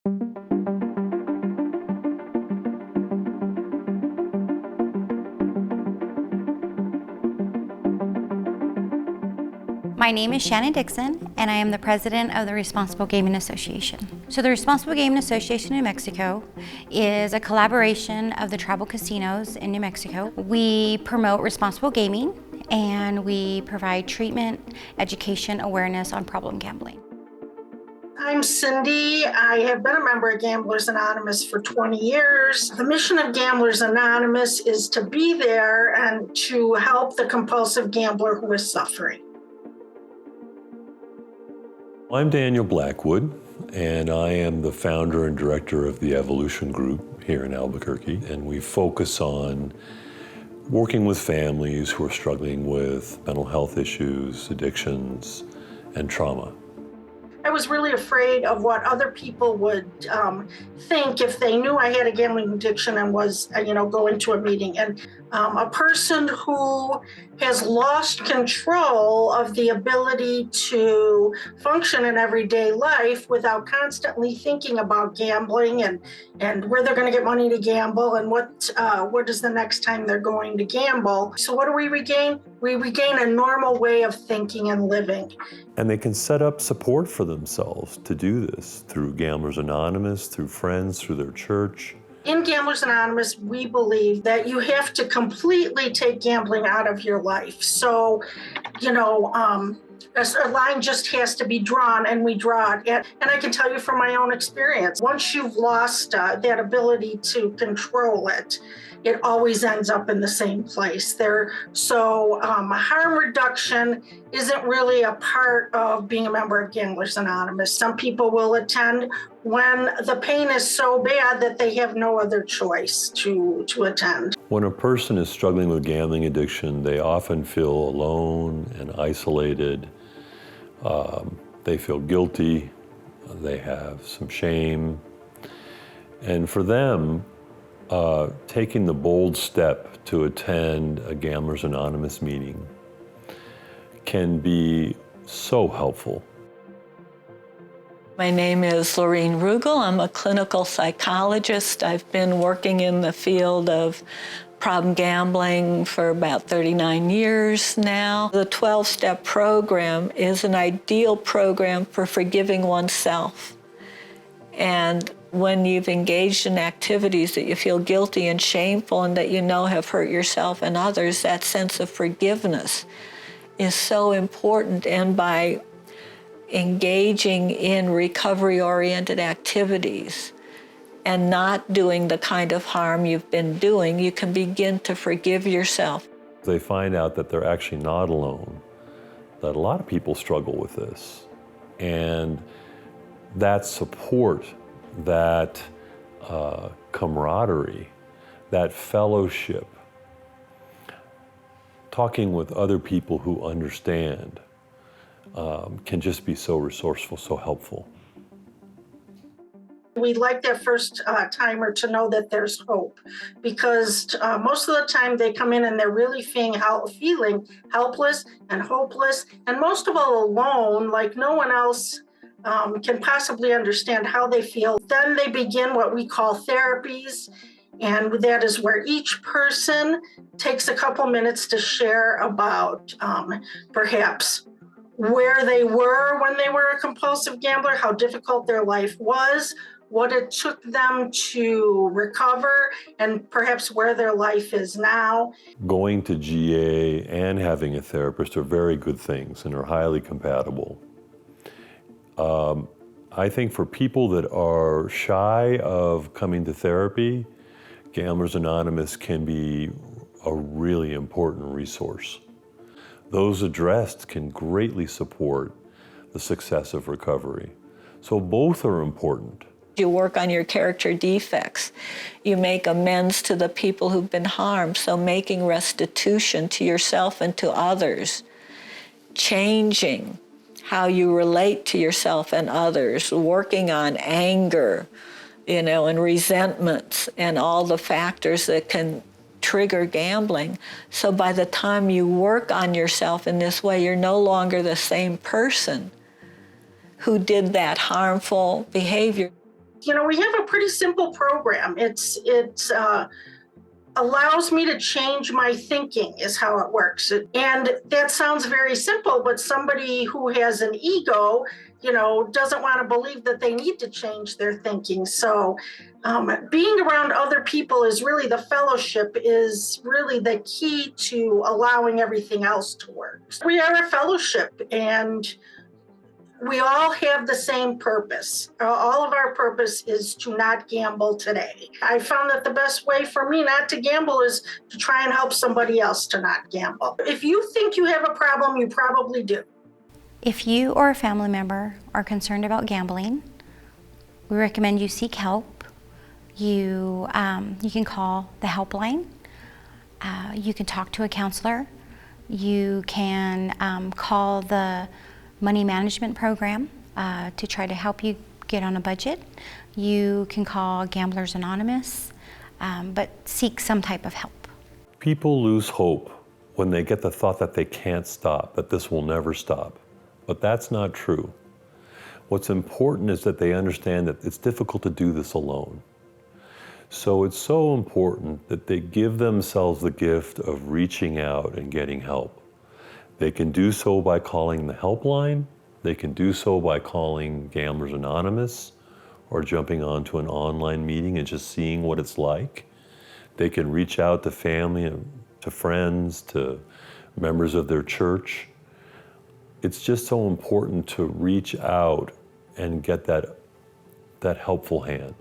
My name is Shannon Dixon, and I am the president of the Responsible Gaming Association. So the Responsible Gaming Association in New Mexico is a collaboration of the tribal casinos in New Mexico. We promote responsible gaming, and we provide treatment, education, awareness on problem gambling. I'm Cindy. I have been a member of Gamblers Anonymous for 20 years. The mission of Gamblers Anonymous is to be there and to help the compulsive gambler who is suffering. I'm Daniel Blackwood, and I am the founder and director of the Evolution Group here in Albuquerque, and we focus on working with families who are struggling with mental health issues, addictions, and trauma. I was really afraid of what other people would think if they knew I had a gambling addiction and was, going to a meeting. And a person who has lost control of the ability to function in everyday life without constantly thinking about gambling and where they're going to get money to gamble and what is the next time they're going to gamble. So what do we regain? We regain a normal way of thinking and living. And they can set up support for themselves to do this through Gamblers Anonymous, through friends, through their church. In Gamblers Anonymous, we believe that you have to completely take gambling out of your life. So, a line just has to be drawn, and we draw it. And I can tell you from my own experience, once you've lost that ability to control it, it always ends up in the same place. Harm reduction isn't really a part of being a member of Gamblers Anonymous. Some people will attend when the pain is so bad that they have no other choice to attend. When a person is struggling with gambling addiction, they often feel alone and isolated. They feel guilty. They have some shame. And for them, taking the bold step to attend a Gamblers Anonymous meeting can be so helpful. My name is Lorene Rugel. I'm a clinical psychologist. I've been working in the field of problem gambling for about 39 years now. The 12-step program is an ideal program for forgiving oneself. And when you've engaged in activities that you feel guilty and shameful and that you know have hurt yourself and others, that sense of forgiveness is so important. And by engaging in recovery-oriented activities and not doing the kind of harm you've been doing, you can begin to forgive yourself. They find out that they're actually not alone, that a lot of people struggle with this. And that support, that camaraderie, that fellowship, talking with other people who understand, can just be so resourceful, so helpful. We'd like that first timer to know that there's hope, because most of the time they come in and they're really feeling helpless and hopeless, and most of all alone, like no one else can possibly understand how they feel. Then they begin what we call therapies, and that is where each person takes a couple minutes to share about perhaps where they were when they were a compulsive gambler, how difficult their life was, what it took them to recover, and perhaps where their life is now. Going to GA and having a therapist are very good things and are highly compatible. I think for people that are shy of coming to therapy, Gamblers Anonymous can be a really important resource. Those addressed can greatly support the success of recovery. So both are important. You work on your character defects. You make amends to the people who've been harmed, so making restitution to yourself and to others. Changing how you relate to yourself and others, working on anger, and resentments and all the factors that can trigger gambling. So by the time you work on yourself in this way, you're no longer the same person who did that harmful behavior. You know, we have a pretty simple program. It allows me to change my thinking is how it works. And that sounds very simple, but somebody who has an ego, you know, doesn't want to believe that they need to change their thinking. So being around other people is really, the fellowship is really the key to allowing everything else to work. We are a fellowship, and we all have the same purpose. All of our purpose is to not gamble today. I found that the best way for me not to gamble is to try and help somebody else to not gamble. If you think you have a problem, you probably do. If you or a family member are concerned about gambling, we recommend you seek help. You can call the helpline. You can talk to a counselor. You can call the money management program to try to help you get on a budget. You can call Gamblers Anonymous, but seek some type of help. People lose hope when they get the thought that they can't stop, that this will never stop. But that's not true. What's important is that they understand that it's difficult to do this alone. So it's so important that they give themselves the gift of reaching out and getting help. They can do so by calling the helpline. They can do so by calling Gamblers Anonymous or jumping onto an online meeting and just seeing what it's like. They can reach out to family, to friends, to members of their church. It's just so important to reach out and get that helpful hand.